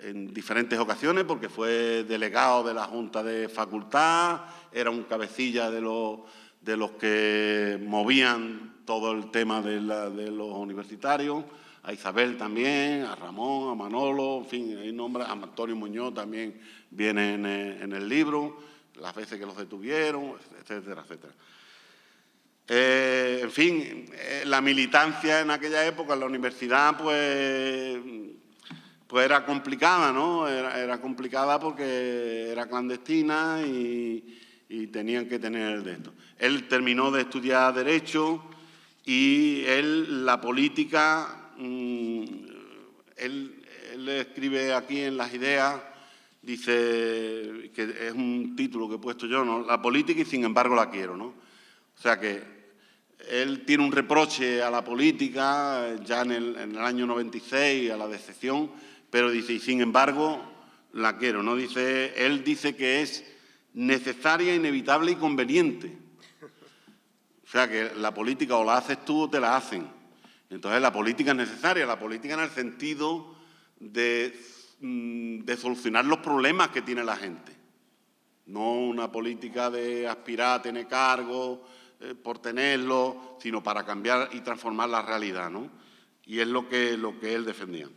en diferentes ocasiones, porque fue delegado de la Junta de Facultad, era un cabecilla de los que movían todo el tema de los universitarios, a Isabel también, a Ramón, a Manolo, en fin, ahí nombra, a Antonio Muñoz también viene en el libro, las veces que los detuvieron, etcétera, etcétera. En fin, la militancia en aquella época en la universidad, pues era complicada, ¿no? Era complicada porque era clandestina y tenían que tener de esto. Él terminó de estudiar Derecho y la política... Él escribe aquí en las ideas, dice, que es un título que he puesto yo, ¿no? La política y sin embargo la quiero, ¿no? O sea que él tiene un reproche a la política ya en el año 96, a la decepción, pero dice, y sin embargo la quiero, ¿no? Él dice que es necesaria, inevitable y conveniente. O sea que la política o la haces tú o te la hacen. Entonces, la política es necesaria, la política en el sentido de solucionar los problemas que tiene la gente. No una política de aspirar a tener cargos por tenerlo, sino para cambiar y transformar la realidad, ¿no? Y es lo que él defendía.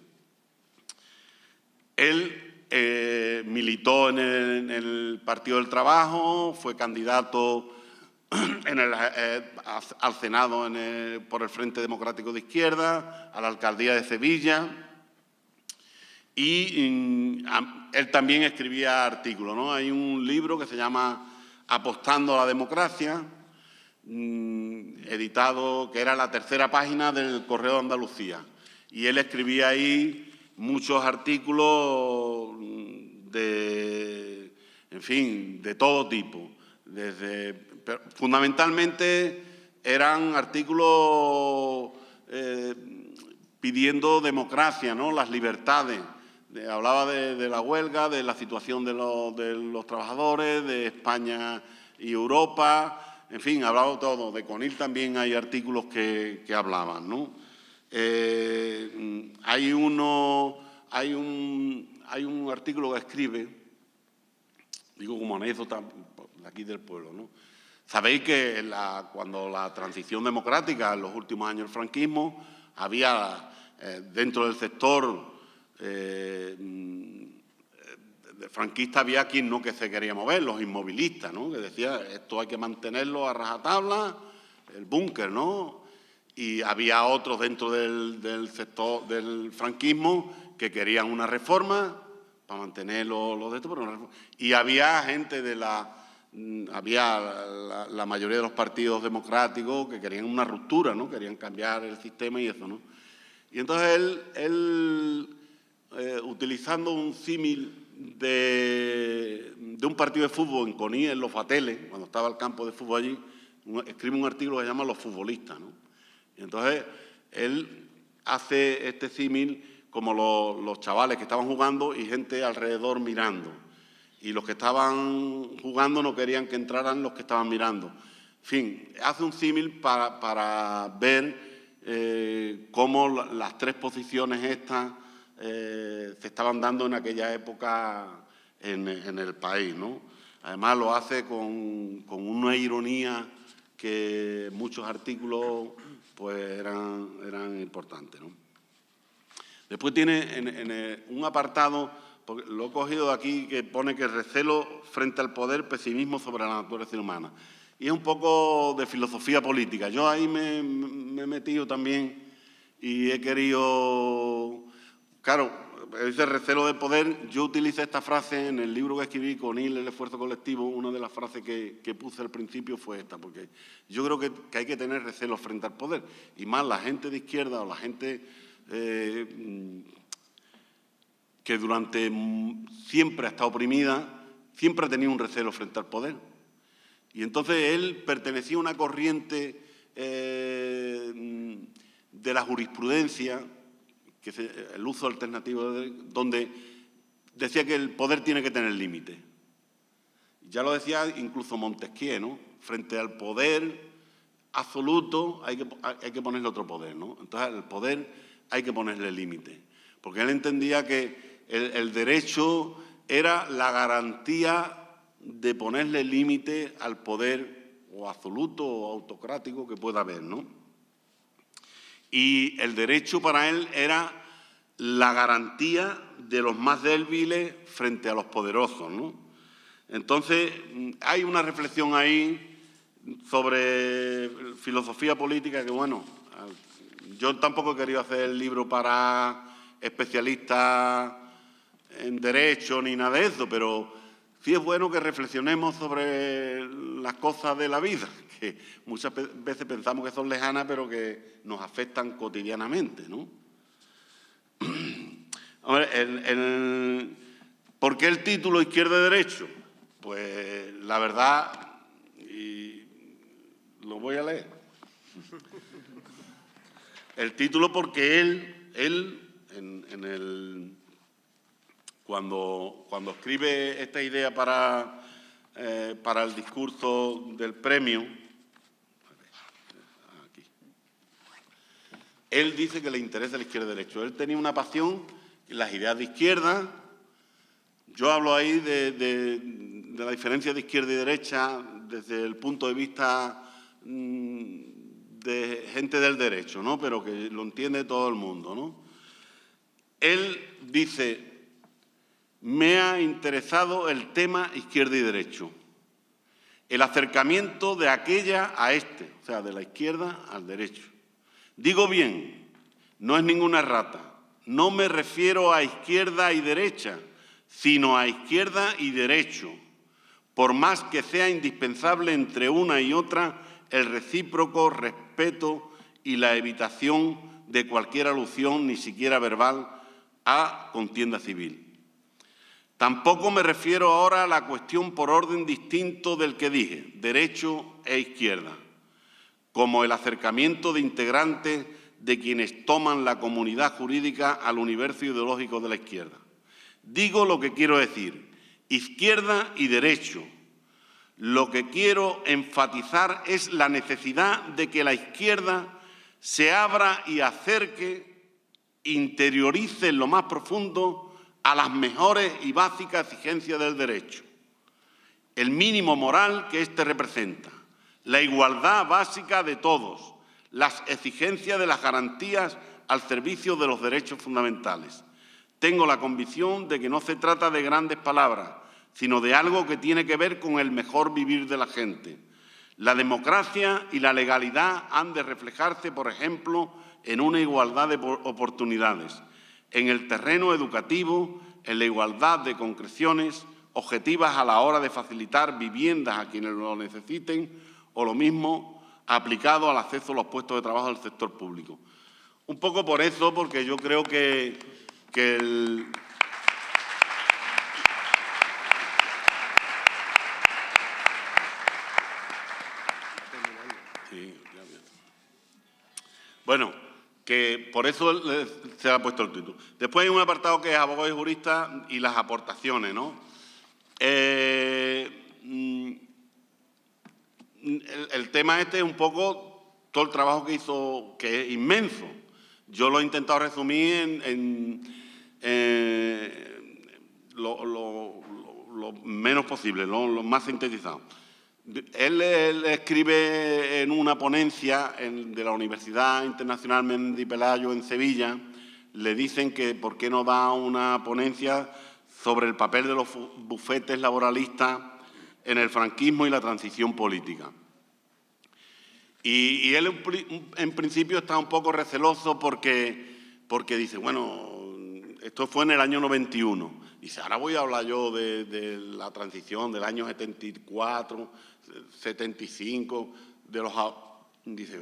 Él militó en el Partido del Trabajo, fue candidato al Senado por el Frente Democrático de Izquierda, a la Alcaldía de Sevilla, y él también escribía artículos, ¿no? Hay un libro que se llama Apostando a la democracia, editado, que era la tercera página del Correo de Andalucía, y él escribía ahí muchos artículos en fin, de todo tipo, pero fundamentalmente eran artículos pidiendo democracia, ¿no? Las libertades. Hablaba de la huelga, de la situación de los trabajadores, de España y Europa, en fin, hablaba de todo. De Conil también hay artículos que hablaban, ¿no? Hay un artículo que escribe, digo como anécdota de aquí del pueblo, ¿no? Sabéis que cuando la transición democrática, en los últimos años del franquismo, había dentro del sector franquista había quien no que se quería mover, los inmovilistas, ¿no? Que decía, esto hay que mantenerlo a rajatabla, el búnker, ¿no? Y había otros dentro del sector del franquismo que querían una reforma para mantener los de esto, pero una reforma. Y había gente había la mayoría de los partidos democráticos que querían una ruptura, ¿no? Querían cambiar el sistema y eso, ¿no? Y entonces él utilizando un símil de un partido de fútbol en Conil, en Los Fateles, cuando estaba el campo de fútbol allí, escribe un artículo que se llama Los futbolistas, ¿no? Y entonces él hace este símil como los chavales que estaban jugando y gente alrededor mirando. Y los que estaban jugando no querían que entraran los que estaban mirando. En fin, hace un símil para ver cómo las tres posiciones estas se estaban dando en aquella época en el país, ¿no? Además, lo hace con una ironía que muchos artículos pues, eran importantes, ¿no? Después tiene un apartado, porque lo he cogido de aquí, que pone que recelo frente al poder, pesimismo sobre la naturaleza humana. Y es un poco de filosofía política. Yo ahí me he metido también y he querido... Claro, ese recelo del poder, yo utilicé esta frase en el libro que escribí con Il, el esfuerzo colectivo. Una de las frases que puse al principio fue esta, porque yo creo que hay que tener recelo frente al poder. Y más la gente de izquierda o la gente que durante siempre ha estado oprimida, siempre ha tenido un recelo frente al poder. Y entonces él pertenecía a una corriente de la jurisprudencia, que es el uso alternativo, donde decía que el poder tiene que tener límite. Ya lo decía incluso Montesquieu, ¿no? Frente al poder absoluto hay que ponerle otro poder, ¿no? Entonces, al poder hay que ponerle límite. Porque él entendía que el derecho era la garantía de ponerle límite al poder o absoluto o autocrático que pueda haber, ¿no? Y el derecho para él era la garantía de los más débiles frente a los poderosos, ¿no? Entonces, hay una reflexión ahí sobre filosofía política que, bueno, yo tampoco he querido hacer el libro para especialistas en derecho ni nada de eso, pero sí es bueno que reflexionemos sobre las cosas de la vida, que muchas veces pensamos que son lejanas, pero que nos afectan cotidianamente, ¿no? A ver, ¿por qué el título Izquierda y Derecho? Pues la verdad, y lo voy a leer. El título porque él cuando escribe esta idea para el discurso del premio, aquí, él dice que le interesa la izquierda y el derecho. Él tenía una pasión en las ideas de izquierda. Yo hablo ahí de la diferencia de izquierda y derecha desde el punto de vista de gente del derecho, ¿no? Pero que lo entiende todo el mundo, ¿no? Él dice: me ha interesado el tema izquierda y derecho, el acercamiento de aquella a este, o sea, de la izquierda al derecho. Digo bien, no es ninguna errata, no me refiero a izquierda y derecha, sino a izquierda y derecho, por más que sea indispensable entre una y otra el recíproco respeto y la evitación de cualquier alusión, ni siquiera verbal, a contienda civil. Tampoco me refiero ahora a la cuestión por orden distinto del que dije, derecho e izquierda, como el acercamiento de integrantes de quienes toman la comunidad jurídica al universo ideológico de la izquierda. Digo lo que quiero decir, izquierda y derecho. Lo que quiero enfatizar es la necesidad de que la izquierda se abra y acerque, interiorice en lo más profundo a las mejores y básicas exigencias del derecho, el mínimo moral que éste representa, la igualdad básica de todos, las exigencias de las garantías al servicio de los derechos fundamentales. Tengo la convicción de que no se trata de grandes palabras, sino de algo que tiene que ver con el mejor vivir de la gente. La democracia y la legalidad han de reflejarse, por ejemplo, en una igualdad de oportunidades, en el terreno educativo, en la igualdad de concreciones objetivas a la hora de facilitar viviendas a quienes lo necesiten, o lo mismo aplicado al acceso a los puestos de trabajo del sector público. Un poco por eso, porque yo creo que el... Bueno, que por eso se ha puesto el título. Después hay un apartado que es abogado y jurista y las aportaciones, ¿no? El tema este es un poco todo el trabajo que hizo, que es inmenso. Yo lo he intentado resumir lo menos posible, lo más sintetizado. Él escribe en una ponencia de la Universidad Internacional Mendy Pelayo en Sevilla, le dicen que por qué no da una ponencia sobre el papel de los bufetes laboralistas en el franquismo y la transición política. Y él en principio está un poco receloso porque dice, bueno, esto fue en el año 91. Dice, ahora voy a hablar yo de la transición del año 74, 75, dice,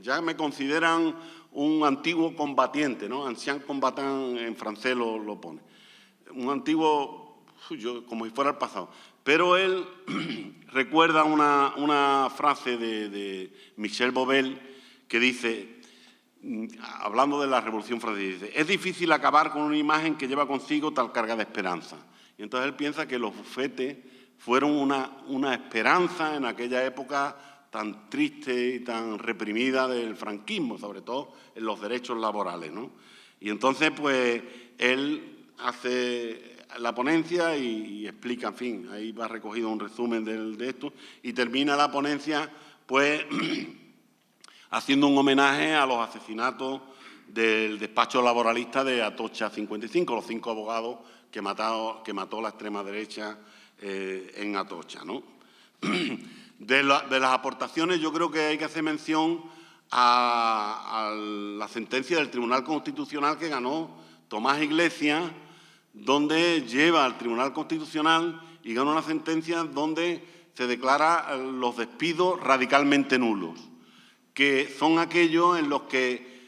ya me consideran un antiguo combatiente, ¿no? Ancien combattant en francés lo pone. Un antiguo, como si fuera el pasado. Pero él recuerda una frase de Michel Bovell que dice, hablando de la Revolución Francesa, dice, es difícil acabar con una imagen que lleva consigo tal carga de esperanza. Y entonces él piensa que los bufetes fueron una esperanza en aquella época tan triste y tan reprimida del franquismo, sobre todo en los derechos laborales, ¿no? Y entonces, pues, él hace la ponencia y explica, en fin, ahí va recogido un resumen de esto, y termina la ponencia, pues, haciendo un homenaje a los asesinatos del despacho laboralista de Atocha 55, los 5 abogados que mató la extrema derecha en Atocha, ¿no? De las aportaciones, yo creo que hay que hacer mención a la sentencia del Tribunal Constitucional que ganó Tomás Iglesias, donde lleva al Tribunal Constitucional y gana una sentencia donde se declara los despidos radicalmente nulos, que son aquellos en los que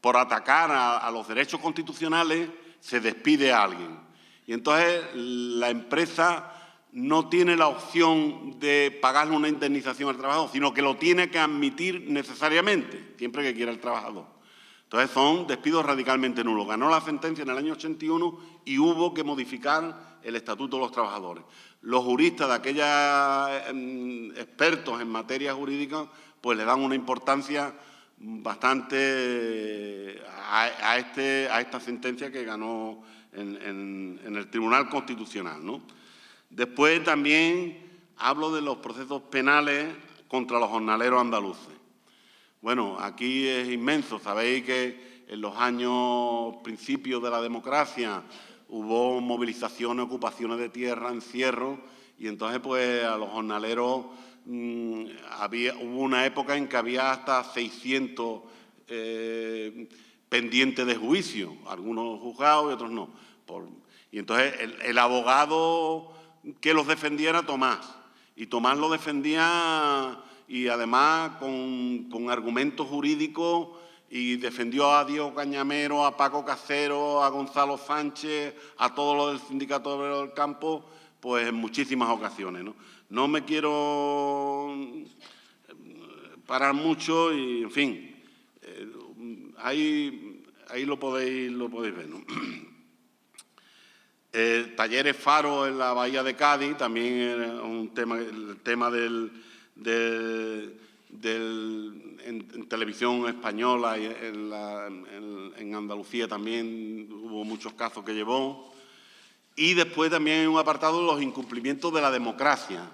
por atacar a los derechos constitucionales se despide a alguien. Y entonces la empresa no tiene la opción de pagarle una indemnización al trabajador, sino que lo tiene que admitir necesariamente, siempre que quiera el trabajador. Entonces son despidos radicalmente nulos. Ganó la sentencia en el año 81 y hubo que modificar el Estatuto de los Trabajadores. Los juristas de aquellos expertos en materia jurídica pues le dan una importancia bastante a esta sentencia que ganó en el Tribunal Constitucional, ¿no? Después también hablo de los procesos penales contra los jornaleros andaluces. Bueno, aquí es inmenso. Sabéis que en los años principios de la democracia hubo movilizaciones, ocupaciones de tierra, encierros, y entonces pues a los jornaleros hubo una época en que había hasta 600 pendientes de juicio, algunos juzgados y otros no. Y entonces el abogado que los defendía era Tomás, y Tomás lo defendía y además con argumentos jurídicos, y defendió a Diego Cañamero, a Paco Casero, a Gonzalo Sánchez, a todos los del Sindicato Obrero del Campo, pues en muchísimas ocasiones, ¿no? No me quiero parar mucho y, en fin, ahí lo podéis ver, ¿no? Talleres Faro en la Bahía de Cádiz también era un tema, el tema en televisión española y en Andalucía también hubo muchos casos que llevó. Y después también hay un apartado de los incumplimientos de la democracia,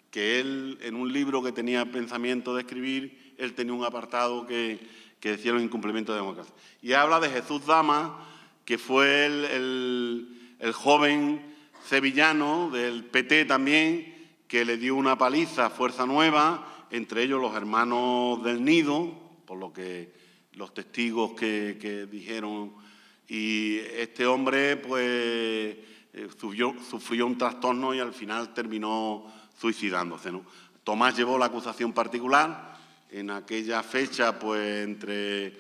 que él, en un libro que tenía pensamiento de escribir, él tenía un apartado que decía los incumplimientos de la democracia. Y habla de Jesús Dama, que fue el joven sevillano del PT también, que le dio una paliza a Fuerza Nueva, entre ellos los hermanos del Nido, por lo que los testigos que dijeron. Y este hombre, pues, sufrió un trastorno y al final terminó suicidándose, ¿no? Tomás llevó la acusación particular. En aquella fecha, pues, entre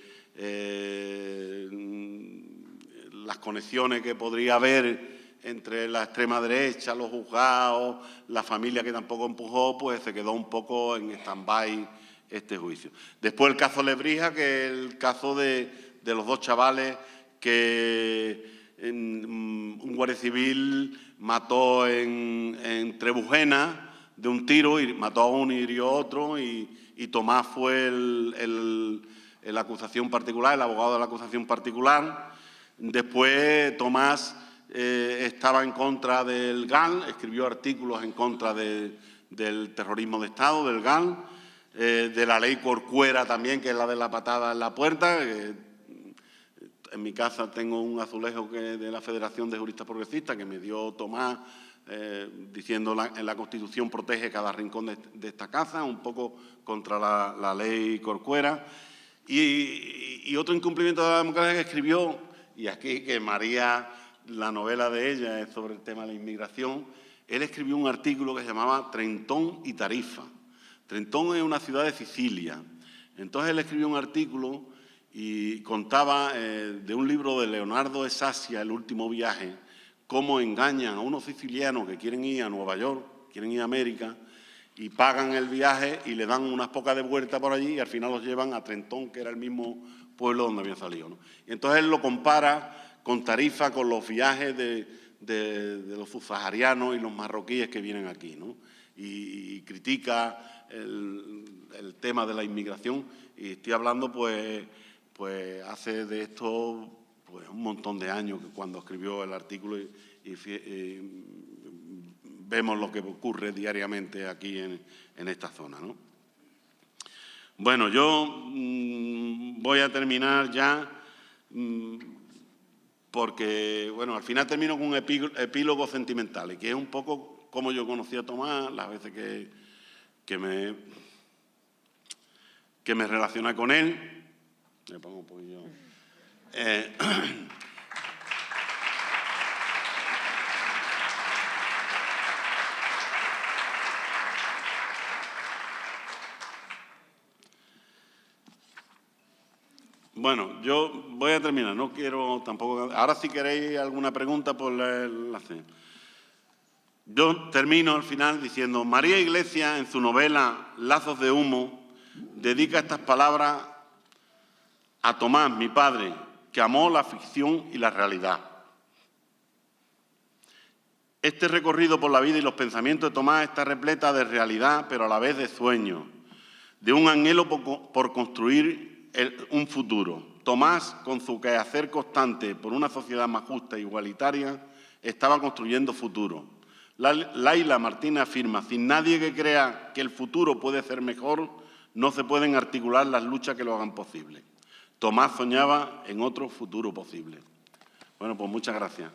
las conexiones que podría haber entre la extrema derecha, los juzgados, la familia que tampoco empujó, pues se quedó un poco en stand-by este juicio. Después el caso Lebrija, que es el caso de los dos chavales que un guardia civil mató en Trebujena de un tiro, y mató a uno y hirió a otro, y Tomás fue el la acusación particular, el abogado de la acusación particular. Después Tomás estaba en contra del GAL, escribió artículos en contra del terrorismo de Estado, del GAL, de la ley Corcuera también, que es la de la patada en la puerta. En mi casa tengo un azulejo de la Federación de Juristas Progresistas que me dio Tomás, diciendo en la Constitución protege cada rincón de esta casa, un poco contra la ley Corcuera. Y otro incumplimiento de la democracia que escribió, y aquí que María, la novela de ella es sobre el tema de la inmigración, él escribió un artículo que se llamaba Trentón y Tarifa. Trentón es una ciudad de Sicilia. Entonces él escribió un artículo y contaba de un libro de Leonardo Esasia, El último viaje, cómo engañan a unos sicilianos que quieren ir a Nueva York, quieren ir a América, y pagan el viaje y le dan unas pocas de vuelta por allí y al final los llevan a Trentón, que era el mismo pueblo donde habían salido, ¿no? Y entonces él lo compara con Tarifa, con los viajes de los subsaharianos y los marroquíes que vienen aquí, ¿no? Y critica el tema de la inmigración. Y estoy hablando, pues hace de esto pues un montón de años cuando escribió el artículo y vemos lo que ocurre diariamente aquí en esta zona, ¿no? Bueno, yo voy a terminar ya porque, bueno, al final termino con un epílogo sentimental, y que es un poco cómo yo conocí a Tomás, las veces que me relacioné con él. Me pongo un poquillo. Bueno, yo voy a terminar, no quiero tampoco... Ahora si queréis alguna pregunta, pues la hacéis. Yo termino al final diciendo, María Iglesias, en su novela Lazos de humo, dedica estas palabras a Tomás, mi padre, que amó la ficción y la realidad. Este recorrido por la vida y los pensamientos de Tomás está repleta de realidad, pero a la vez de sueño, de un anhelo por construir un futuro. Tomás, con su quehacer constante por una sociedad más justa e igualitaria, estaba construyendo futuro. Laila Martínez afirma, sin nadie que crea que el futuro puede ser mejor, no se pueden articular las luchas que lo hagan posible. Tomás soñaba en otro futuro posible. Bueno, pues muchas gracias.